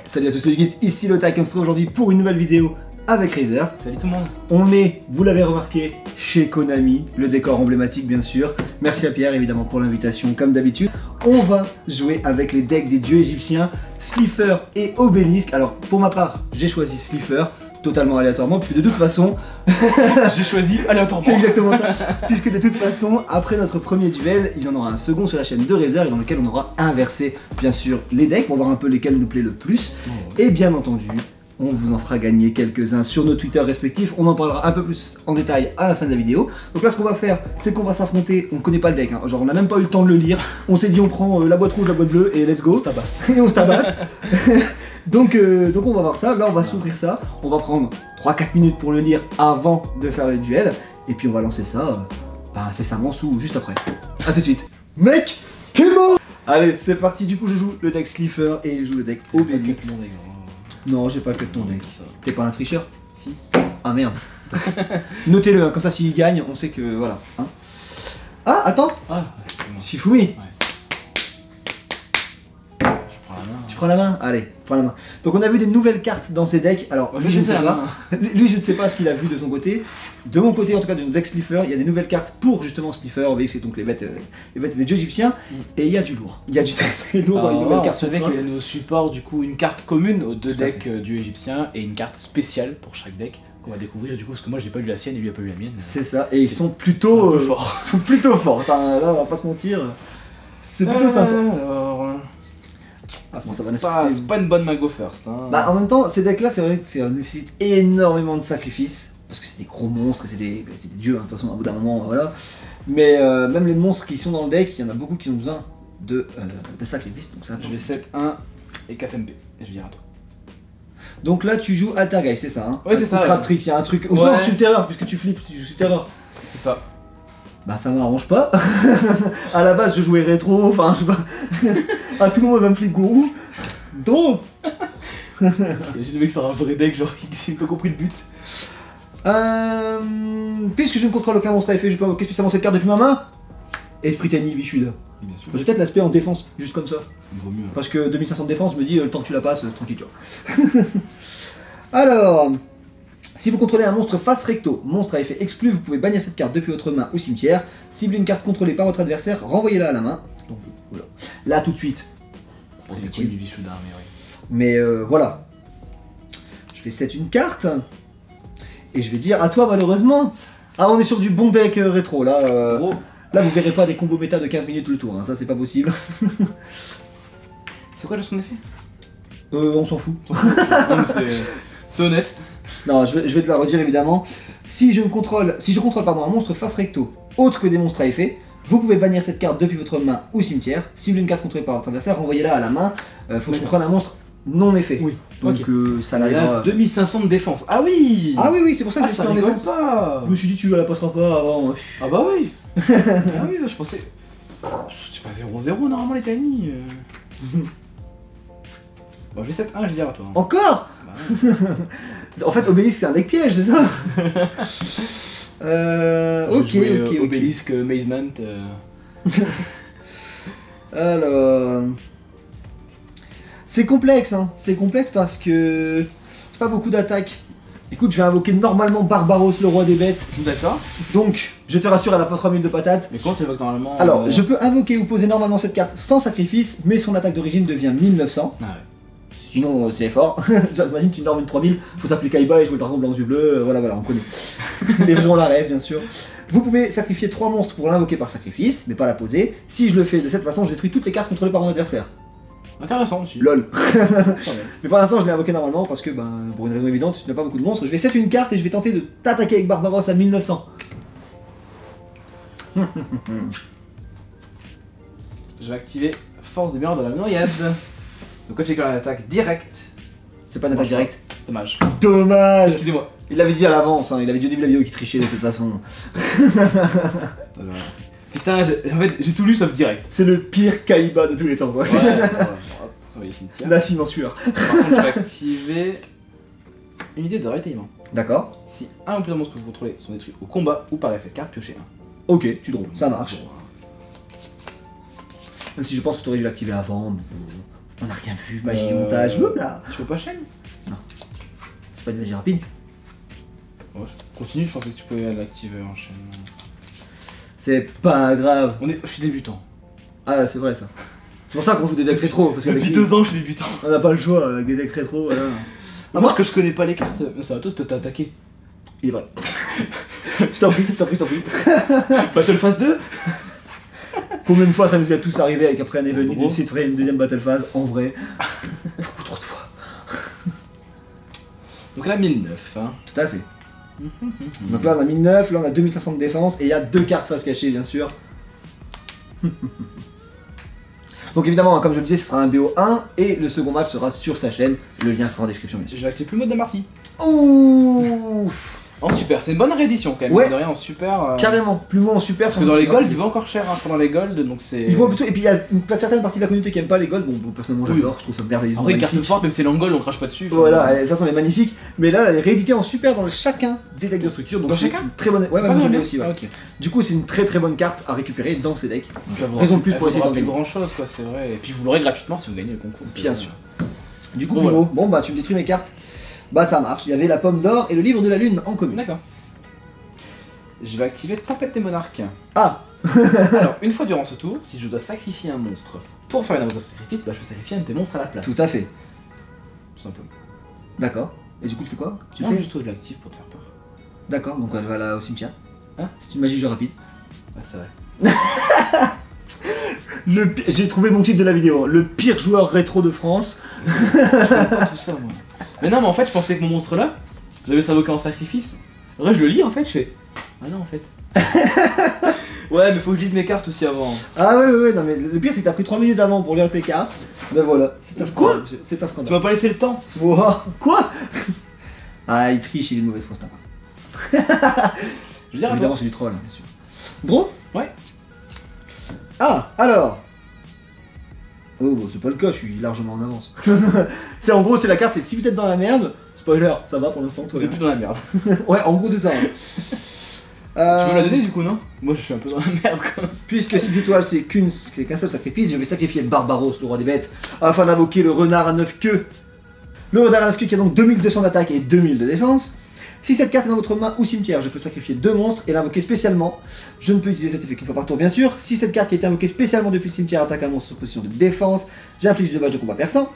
Salut à tous les geeks, ici Lotak, on se retrouve aujourd'hui pour une nouvelle vidéo avec Razer. Salut tout le monde. On est, vous l'avez remarqué, chez Konami, le décor emblématique bien sûr. Merci à Pierre évidemment pour l'invitation comme d'habitude. On va jouer avec les decks des dieux égyptiens, Slifer et Obélisque. Alors pour ma part, j'ai choisi Slifer, totalement aléatoirement, puisque de toute façon... j'ai choisi aléatoirement. C'est exactement ça. Puisque de toute façon, après notre premier duel, il y en aura un second sur la chaîne de Razer, et dans lequel on aura inversé bien sûr les decks, on va voir un peu lesquels nous plaît le plus. Et bien entendu, on vous en fera gagner quelques-uns sur nos Twitter respectifs. On en parlera un peu plus en détail à la fin de la vidéo. Donc là, ce qu'on va faire, c'est qu'on va s'affronter. On connaît pas le deck, hein. Genre on n'a même pas eu le temps de le lire. On s'est dit on prend la boîte rouge, la boîte bleue et let's go. On se tabasse. Et on se tabasse. donc on va voir ça. Là, on va s'ouvrir ça. On va prendre 3-4 minutes pour le lire avant de faire le duel. Et puis on va lancer ça incessamment ou juste après. A tout de suite. Mec, t'es mort. Allez, c'est parti. Du coup, je joue le deck Slifer et il joue le deck Obélisque. Non, j'ai pas que ton deck. T'es pas un tricheur? Si. Ah merde. Notez-le, hein, comme ça s'il gagne, on sait que voilà. Hein. Ah, attends. Ah, Shifumi. Ouais. Tu prends la main? Allez, prends la main. Donc on a vu des nouvelles cartes dans ces decks. Alors lui, je ne sais pas. Lui, je ne sais pas ce qu'il a vu de son côté. De mon côté, en tout cas, de deck Slifer, il y a des nouvelles cartes pour justement Slifer. Vous voyez, c'est donc les bêtes des dieux égyptiens. Et il y a du lourd. Il y a du très lourd dans les nouvelles cartes. On savait qu'il y avait nos supports, du coup, une carte commune aux deux decks dieux égyptiens et une carte spéciale pour chaque deck qu'on va découvrir du coup, parce que moi j'ai pas lu la sienne et lui a pas lu la mienne. C'est ça, et ils sont plutôt forts. Ils sont plutôt forts. Enfin, là, on va pas se mentir. C'est plutôt sympa. Alors. Bon, ça va c'est pas une bonne main go first. Hein. Bah, en même temps, ces decks là, c'est vrai que ça nécessite énormément de sacrifices. Parce que c'est des gros monstres, c'est des dieux, hein, de toute façon, à bout d'un moment, voilà. Mais même les monstres qui sont dans le deck, il y en a beaucoup qui ont besoin de sacrifices. Donc ça, je vais 7, 1 et 4 MP. Et je vais dire à toi. Donc là, tu joues Altergeist, c'est ça, hein? Ouais, c'est ça. Trap Trick, il y a un truc. Ouais. Non, Subterror, puisque tu flippes, tu joues Subterror. C'est ça. Bah, ça m'arrange pas. À la base, je jouais rétro, enfin, je sais pas. À tout le monde va me flip gourou. Donc. J'ai le mec sur un vrai deck, genre, il n'a pas compris le but. Puisque je ne contrôle aucun monstre à effet, je peux invoquer spécialement cette carte depuis ma main. Esprit Tani Vishuda. Bien sûr. Je vais peut-être l'aspect en défense, juste comme ça. Vaut mieux. Parce que 2500 de défense, je me dis, le temps que tu la passes, tranquille, tu vois. Alors, si vous contrôlez un monstre face recto, monstre à effet exclu, vous pouvez bannir cette carte depuis votre main ou cimetière. Ciblez une carte contrôlée par votre adversaire, renvoyez-la à la main. Donc, voilà. Là, tout de suite. C'est cool du Vishuda, mais oui. Mais voilà. Je vais set une carte. Et je vais dire à toi, malheureusement. Ah, on est sur du bon deck rétro, là. Là, vous verrez pas des combos méta de 15 minutes le tour, hein. Ça, c'est pas possible. C'est quoi son effet? On s'en fout. C'est honnête. Non, je vais te la redire évidemment. Si je contrôle un monstre face recto, autre que des monstres à effet, vous pouvez bannir cette carte depuis votre main ou cimetière. Ciblez une carte contrôlée par votre adversaire, renvoyez-la à la main. Faut que je contrôle un monstre non effet. Oui. Donc ça n'arrivera. 2500 de défense. Ah oui. Ah oui, c'est pour ça que ça rigole pas. Je me suis dit tu la passeras pas avant. Ah bah oui. Ah oui, je pensais. C'est pas 0-0 normalement les Tiny. Bon, je vais 7-1, je vais dire à toi. Encore Bah, en fait, Obélisque c'est un deck piège, c'est ça? Ok. Obélisque, Mazement. Alors. C'est complexe, hein. C'est complexe parce que j'ai pas beaucoup d'attaques. Écoute, je vais invoquer normalement Barbaros, le roi des bêtes. D'accord. Donc, je te rassure, elle a pas 3000 de patates. Mais quand tu évoques normalement. Alors, je peux invoquer ou poser normalement cette carte sans sacrifice, mais son attaque d'origine devient 1900. Ah ouais. Sinon, c'est fort. J'imagine tu normes une 3000, faut s'appeler Kaiba et jouer le dragon blanc aux yeux bleus. Voilà, on connaît. Les vrais, on la rêve, bien sûr. Vous pouvez sacrifier 3 monstres pour l'invoquer par sacrifice, mais pas la poser. Si je le fais de cette façon, je détruis toutes les cartes contrôlées par mon adversaire. Intéressant aussi. LOL. Mais pour l'instant, je l'ai invoqué normalement parce que, pour une raison évidente, tu n'as pas beaucoup de monstres. Je vais set une carte et je vais tenter de t'attaquer avec Barbaros à 1900. Je vais activer Force de mémoire de la noyade. Donc quand j'ai quand l'attaque directe. C'est pas une attaque directe. Dommage. Dommage. Excusez-moi. Il l'avait dit à l'avance, hein. Il avait dit au début de la vidéo qu'il trichait de toute façon. Putain, en fait, j'ai tout lu sauf direct. C'est le pire Kaiba de tous les temps, quoi. Ouais, la cimensueur. Par contre, je vais activer une idée de rétaillement. D'accord. Si un ou plusieurs monstres que vous contrôlez sont détruits au combat ou par effet de carte, piochez un. Ok, tu drôles, ça marche. Même si je pense que tu aurais dû l'activer avant. On a rien vu, magie du montage, hop là. Tu veux pas chaîne? C'est pas une magie rapide. Ouais. Continue, je pensais que tu pouvais l'activer en chaîne. C'est pas grave. Je suis débutant. Ah, c'est vrai ça. C'est pour ça qu'on joue des decks rétro. Parce Depuis qu'avec 2 ans, je suis débutant. on n'a pas le choix avec des decks rétro. Voilà. Ah, moi, que je connais pas les cartes. Ça va, toi, t'as attaqué. Il est vrai. Je t'en prie, je t'en prie, je t'en prie. Battle Phase 2. Combien de fois ça nous est tous arrivé avec après un événement gros. d'essayer de faire une deuxième battle phase en vrai? Beaucoup trop de fois. Donc là, 1009. Hein. Tout à fait. Donc là on a 1009, là on a 2500 de défense et il y a 2 cartes face cachée bien sûr. Donc évidemment, comme je le disais, ce sera un BO1 et le second match sera sur sa chaîne. Le lien sera en description bien sûr. J'ai activé plus le mode de Marty. Ouh. En super, c'est une bonne réédition quand même. Ouais. mine de rien, en super. Carrément, plus loin en super. Parce que dans les golds, il va encore cher hein, pendant les golds, donc c'est. Il vaut plutôt, et puis il y a une certaine partie de la communauté qui aime pas les golds. Bon, personnellement Oui. j'adore, je trouve ça merveilleux. Après, une carte forte, même si c'est l'angol, on crache pas dessus. Voilà, de toute façon elle est magnifique, mais là elle est rééditée en super dans chacun des decks de structure. Donc Dans c'est chacun une très bonne. Ouais, C'est ouais, pas moi j'en ai mal, aussi. Ouais. Ah, ok. Du coup c'est une très très bonne carte à récupérer dans ces decks. Donc, Raison de plus pour essayer d'en plus gagner. grand chose, quoi, c'est vrai. Et puis vous l'aurez gratuitement si vous gagnez le concours. c'est Bien vrai. sûr. Du coup, Bon, Pivot, bon bah tu me détruis mes cartes. Bah ça marche, il y avait la pomme d'or et le livre de la lune en commun. D'accord. Je vais activer Tempête des Monarques. Ah. Alors, une fois durant ce tour, si je dois sacrifier un monstre pour faire une invocation de sacrifice, bah je peux sacrifier un de tes monstres à la place. Tout à fait. Tout simplement. D'accord. Et du coup tu fais quoi? Tu Non, fais juste de l'actif pour te faire peur. D'accord, donc elle va là au cimetière. Hein? C'est une magie jeu rapide. Ah, c'est vrai. J'ai trouvé mon titre de la vidéo, le pire joueur rétro de France. Je connais pas tout ça, moi. Mais non, mais en fait, je pensais que mon monstre là, j'avais s'invoquer en sacrifice. Après, je le lis en fait, je fais. Ah non, en fait. Ouais, mais faut que je lise mes cartes aussi avant. Ah ouais, non mais le pire c'est que t'as pris 3 minutes avant pour lire tes cartes. Ben voilà, c'est un Quoi? scandale. C'est un Tu scandale. m'as pas laissé le temps. Wow. Quoi? Ah, il triche, il est de mauvaise foi, Je veux dire à évidemment toi. c'est du troll, hein, bien sûr. Gros? Ouais. Ah, alors. Oh, bon, c'est pas le cas, je suis largement en avance. C'est en gros, c'est la carte, c'est si vous êtes dans la merde. Spoiler, ça va pour l'instant, toi. Vous êtes plus dans la merde. Ouais, en gros, c'est ça. Hein. Tu veux la donner du coup, non? Moi, je suis un peu dans la merde quand même. Puisque 6 étoiles, c'est qu'un seul sacrifice, je vais sacrifier Barbaros, le roi des bêtes, afin d'invoquer le renard à 9 queues. Le renard à 9 queues qui a donc 2200 d'attaque et 2000 de défense. Si cette carte est dans votre main ou cimetière, je peux sacrifier 2 monstres et l'invoquer spécialement. Je ne peux utiliser cet effet qu'une fois par tour, bien sûr. Si cette carte qui a été invoquée spécialement depuis le cimetière attaque un monstre sur position de défense, j'inflige 2 dommages de combat perçant.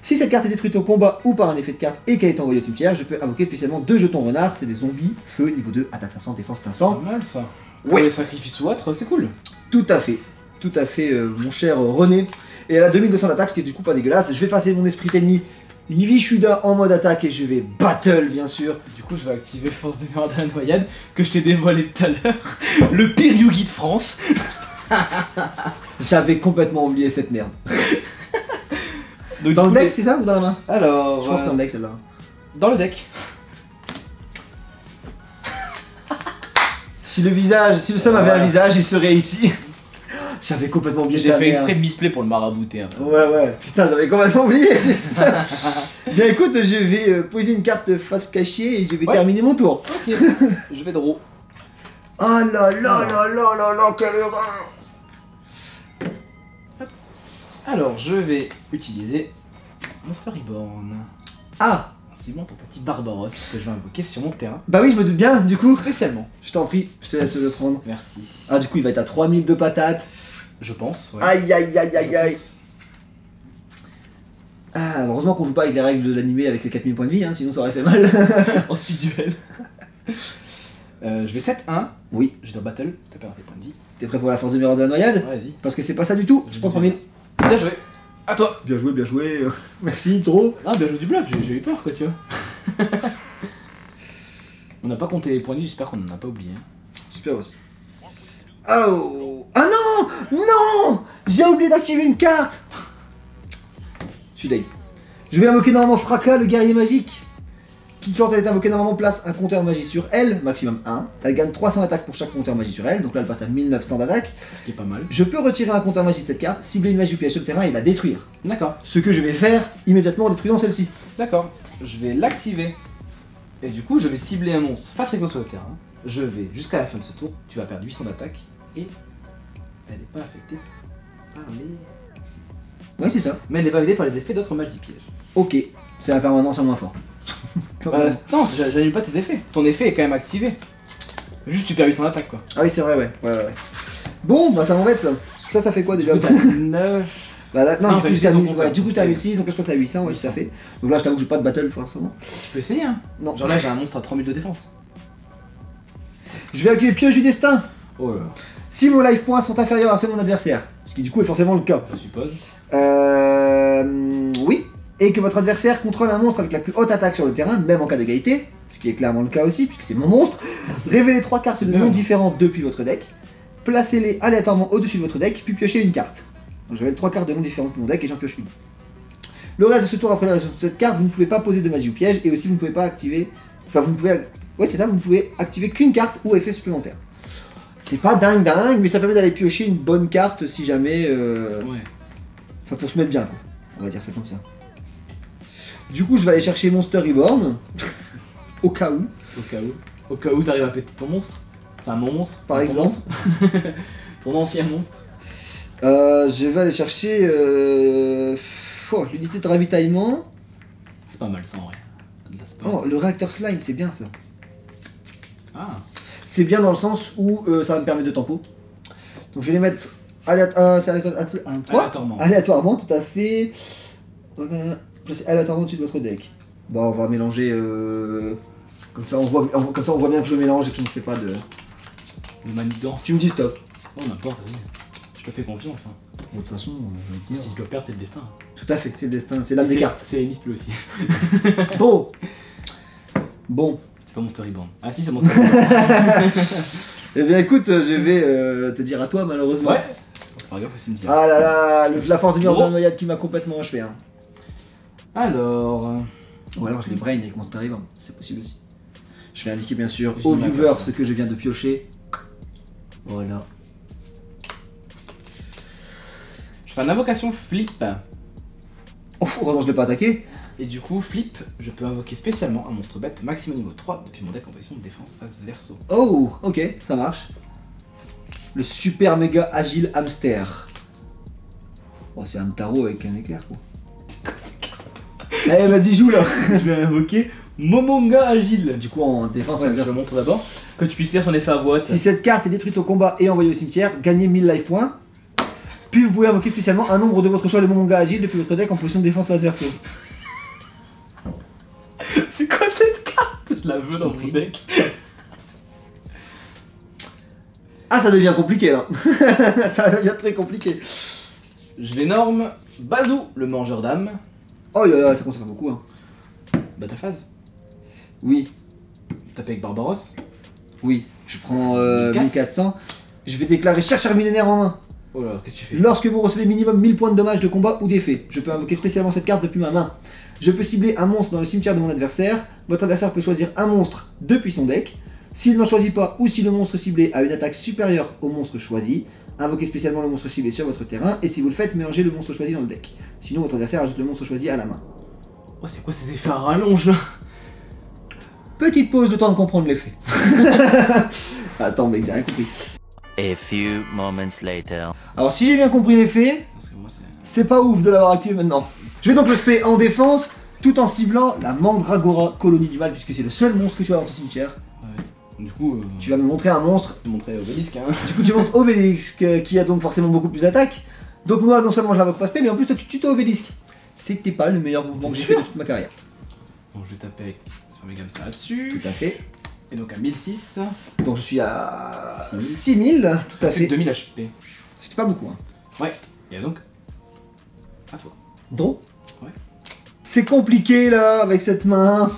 Si cette carte est détruite au combat ou par un effet de carte et qu'elle est envoyée au cimetière, je peux invoquer spécialement 2 jetons renards, c'est des zombies, feu, niveau 2, attaque 500, défense 500. Pas mal ça. Ouais. Pour les sacrifices ou autres, c'est cool. Tout à fait, mon cher René. Et elle a 2200 d'attaque, ce qui est du coup pas dégueulasse. Je vais passer mon esprit ennemi Yvishuda en mode attaque et je vais battle bien sûr. Du coup, je vais activer Force des Mers de la Noyade que je t'ai dévoilé tout à l'heure. Le pire Yugi de France. J'avais complètement oublié cette merde. Donc, Dans du le coup, deck, c'est ça ou dans la main? Alors, Je pense que c'est dans le deck celle-là. dans le deck. Si le seum avait un visage, il serait ici. J'avais complètement oublié J'ai ta fait merde. exprès de misplay pour le marabouter un peu. Ouais, putain, j'avais complètement oublié. j'ai ça. Bien écoute, je vais poser une carte face cachée et je vais Ouais. terminer mon tour. Ok, je vais draw. Oh là là là là là là, quelle erreur. Alors, je vais utiliser Monster Reborn. Ah, En ciblant ton petit Barbaros que je vais invoquer sur mon terrain. bah oui, je me doute bien, du coup. Spécialement. Je t'en prie, je te laisse le prendre. Merci. Ah, du coup, il va être à 3000 de patates. Je pense, ouais. Aïe aïe aïe aïe Je aïe. pense. Ah, heureusement qu'on joue pas avec les règles de l'animé avec les 4000 points de vie, hein, sinon ça aurait fait mal. En speed duel. Je vais 7-1. Oui, Je dois battle. T'as perdu tes points de vie. t'es prêt pour la force de miroir de la noyade? Ouais, vas-y. Parce que c'est pas ça du tout, je prends 3000. Bien joué. À toi. Bien joué, bien joué. Merci, trop. Ah, bien joué du bluff, j'ai eu peur quoi, tu vois. On n'a pas compté les points de vie, j'espère qu'on en a pas oublié. Super aussi. Oh. Ah non. Non. J'ai oublié d'activer une carte. Je suis deg. Je vais invoquer normalement Fracas, le guerrier magique. Qui, quand elle est invoquée normalement, place un compteur magie sur elle, maximum 1. Elle gagne 300 d'attaque pour chaque compteur magie sur elle, donc là elle passe à 1900 d'attaque. Ce qui est pas mal. Je peux retirer un compteur magie de cette carte, cibler une magie ou piège sur le terrain et la détruire. D'accord, Ce que je vais faire immédiatement en détruisant celle-ci. d'accord. Je vais l'activer. Et du coup, je vais cibler un monstre face réco sur le terrain. Je vais jusqu'à la fin de ce tour. Tu vas perdre 800 d'attaque. Et elle n'est pas affectée par les Ouais, c'est ça. mais elle n'est pas aidée par les effets d'autres mages piège. Ok, c'est la permanence en moins fort. Non, j'annule pas tes effets. Ton effet est quand même activé. Juste tu perds 800 d'attaque quoi. Ah oui, c'est vrai, ouais. Bon, bah ça m'embête ça. Ça fait quoi déjà? Du coup, t'as 9. Bah là, non, Non, du t'as coup, utilisé ton compteur. du coup, j'étais à 1006, donc là je passe à 800, ouais, tout 800. à fait. Donc là, je t'avoue que j'ai pas de battle forcément. Tu peux essayer hein. Non. Genre là j'ai un monstre à 3000 de défense. Je vais activer Pioche du Destin. Oh là là. Si vos life points sont inférieurs à ceux de mon adversaire, ce qui du coup est forcément le cas. Je suppose. Oui. Et que votre adversaire contrôle un monstre avec la plus haute attaque sur le terrain, même en cas d'égalité, ce qui est clairement le cas aussi, puisque c'est mon monstre. Révélez 3 cartes de noms différents depuis votre deck. Placez-les aléatoirement au-dessus de votre deck, puis piochez une carte. Donc j'avais 3 cartes de noms différents de mon deck et j'en pioche une. Le reste de ce tour après la résolution de cette carte, vous ne pouvez pas poser de magie ou piège, et aussi vous ne pouvez pas activer. Enfin, vous ne pouvez. Ouais, c'est ça, vous ne pouvez activer qu'une carte ou effet supplémentaire. C'est pas dingue, mais ça permet d'aller piocher une bonne carte si jamais. Ouais. Enfin, pour se mettre bien, quoi. On va dire ça comme ça. Du coup, je vais aller chercher Monster Reborn. Au cas où. Au cas où t'arrives à péter ton monstre. Enfin mon monstre. Par ton exemple. monstre. Ton ancien monstre. Je vais aller chercher l'unité de ravitaillement. C'est pas mal ça en vrai. De la sport. Oh, le réacteur slime, c'est bien ça. Ah. C'est bien dans le sens où ça va me permettre de tempo. Donc je vais les mettre Aléatoirement. Aléatoirement, tout à fait. Placez aléatoirement au-dessus de votre deck. Bon, on va mélanger. Comme ça, on voit bien que je mélange et que je ne fais pas de. Le manigance. Tu me dis stop. Oh n'importe, vas-y. Je te fais confiance. Hein. Bon, de toute façon, je vais te Si dire. je dois perdre, c'est le destin. Tout à fait, c'est le destin, c'est l'âme des cartes. C'est Miss Bleu aussi. Bon. Bon. C'est pas Monster Reborn. Ah si, c'est Monster Reborn. Eh bien écoute, je vais te dire à toi malheureusement. Ouais. Faut faire gaffe au cimetière. Ah là là, la force de mur de la Bon. noyade qui m'a complètement achevé. Hein. Alors. Ou alors je les brain avec Monster Reborn, c'est possible aussi. Je vais indiquer bien sûr J'ai aux mis ma viewers carte. ce que je viens de piocher. Voilà. Je fais une invocation flip. Oh, heureusement je l'ai pas attaqué. Et du coup, flip, je peux invoquer spécialement un monstre bête maximum niveau 3 depuis mon deck en position de défense face verso. Oh, ok, ça marche. Le super méga agile hamster. Oh, c'est un tarot avec un éclair quoi. C'est quoi cette carte? Allez, vas-y, joue là. Je vais invoquer Momonga Agile. Du coup, en défense, Ouais, je le montre d'abord. Que tu puisses lire son effet à voix. si cette carte est détruite au combat et envoyée au cimetière, gagnez 1000 life points. Puis vous pouvez invoquer spécialement un nombre de votre choix de Momonga agile depuis votre deck en position de défense face verso. C'est quoi cette carte? Je la veux dans prie. mon deck. Ah, ça devient compliqué là. Ça devient très compliqué. Je l'énorme Bazou, le mangeur d'âme. Oh, ça commence à faire beaucoup. Hein. Bah ta phase. Oui, Taper avec Barbaros. oui. Je prends 1400. 1400. Je vais déclarer chercheur millénaire en main. Oh là, qu'est-ce que tu fais? Lorsque vous recevez minimum 1000 points de dommages de combat ou d'effet, je peux invoquer spécialement cette carte depuis ma main. Je peux cibler un monstre dans le cimetière de mon adversaire. Votre adversaire peut choisir un monstre depuis son deck. S'il n'en choisit pas ou si le monstre ciblé a une attaque supérieure au monstre choisi, invoquez spécialement le monstre ciblé sur votre terrain. Et si vous le faites, mélangez le monstre choisi dans le deck. Sinon, votre adversaire ajoute le monstre choisi à la main. Oh, c'est quoi ces effets à rallonge là? Petite pause, le temps de comprendre l'effet. Attends, mec, j'ai rien compris. A few moments later. Alors, si j'ai bien compris l'effet, Parce que moi c'est pas ouf de l'avoir activé maintenant. Je vais donc le spé en défense, tout en ciblant la Mandragora colonie du mal, puisque c'est le seul monstre que tu as dans ton cimetière. Du coup, Tu vas me montrer un monstre. je vais montrer Obélisque. Hein. Du coup, tu montres Obélisque, qui a donc forcément beaucoup plus d'attaque. Donc, moi, non seulement je l'invoque pas spé, mais en plus, toi, tu tuto Obélisque. C'est que t'es pas le meilleur mouvement que j'ai fait de toute ma carrière. Bon, je vais taper avec Super Mega Hamster là-dessus. Tout à fait. Et donc à 1006. Donc, je suis à 6000. 6000, tout à fait. 2000 HP. C'était pas beaucoup, hein. Ouais. Et donc. À toi. Draw. Ouais. C'est compliqué là avec cette main.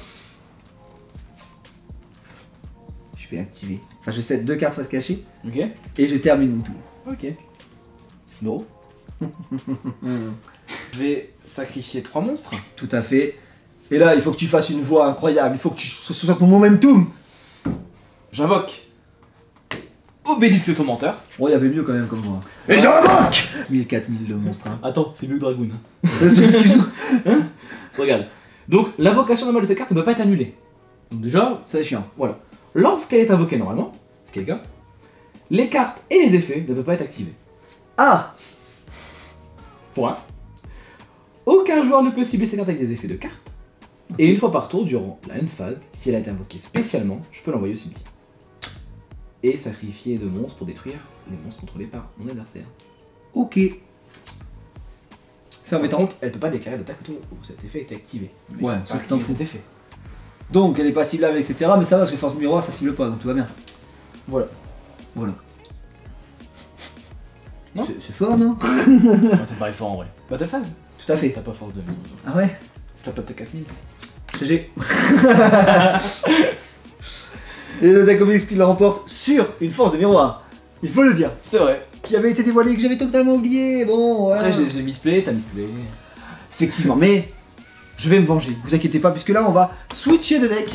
Je vais activer. Enfin, je set 2 cartes face cachée Ok. et je termine mon tour. Ok. Draw. Je vais sacrifier 3 monstres. Tout à fait. Et là, il faut que tu fasses une voix incroyable. Il faut que ce soit ton momentum. J'invoque Obélisque le tourmenteur. Bon, il y avait mieux quand même comme moi. Et j'invoque 1000, 4000 le monstre. Hein. Attends, c'est Blue Dragoon. Excuse-moi. Regarde. Donc l'invocation normale de cette carte ne peut pas être annulée. Donc déjà, Ça c'est chiant. voilà. Lorsqu'elle est invoquée normalement, ce qui est le cas, les cartes et les effets ne peuvent pas être activés. Ah, Point. Aucun joueur ne peut cibler ses cartes avec des effets de cartes. Et une fois par tour, durant la end phase, si elle a été invoquée spécialement, je peux l'envoyer au cimetière. Et sacrifier 2 monstres pour détruire les monstres contrôlés par mon adversaire. Ok. C'est Par embêtant. contre, elle peut pas déclarer d'attaque au tour où cet effet est activé. Mais Ouais, elle peut ça, pas tu t'en activer fous. cet effet. Donc elle est pas ciblable, etc. Mais ça va parce que force miroir ça cible pas, donc tout va bien. Voilà. Voilà. Non. C'est fort, non? Ouais, ça me paraît fort en vrai. Battle phase. Tout à fait. T'as pas force de vie. Ah ouais? T'as pas de 4000. GG. Et le deck Obélix qui le remporte sur une force de miroir. Il faut le dire. C'est vrai. Qui avait été dévoilé, que j'avais totalement oublié. Bon, ouais. Après, j'ai misplay, t'as misplay. Effectivement, mais je vais me venger, vous inquiétez pas, puisque là on va switcher de deck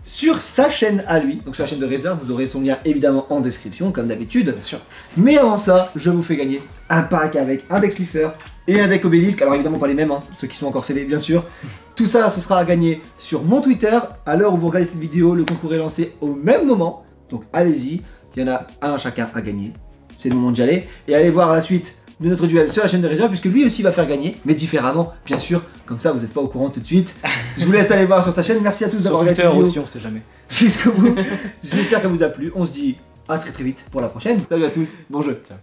sur sa chaîne à lui. Donc sur la chaîne de Razer, vous aurez son lien évidemment en description, comme d'habitude. Bien sûr. Mais avant ça, je vous fais gagner un pack avec un deck Slifer et un deck Obélisque. Alors évidemment pas les mêmes, hein, ceux qui sont encore scellés bien sûr. Tout ça, ce sera à gagner sur mon Twitter. À l'heure où vous regardez cette vidéo, le concours est lancé au même moment. Donc allez-y, il y en a un chacun à gagner. C'est le moment d'y aller. Et allez voir la suite de notre duel sur la chaîne de Razer, puisque lui aussi va faire gagner, mais différemment, bien sûr. Comme ça, vous n'êtes pas au courant tout de suite. Je vous laisse aller voir sur sa chaîne. Merci à tous Sur d'avoir regardé Twitter cette vidéo aussi, on sait jamais. jusqu'au bout. J'espère qu'elle vous a plu. On se dit à très vite pour la prochaine. Salut à tous, bon jeu. Ciao.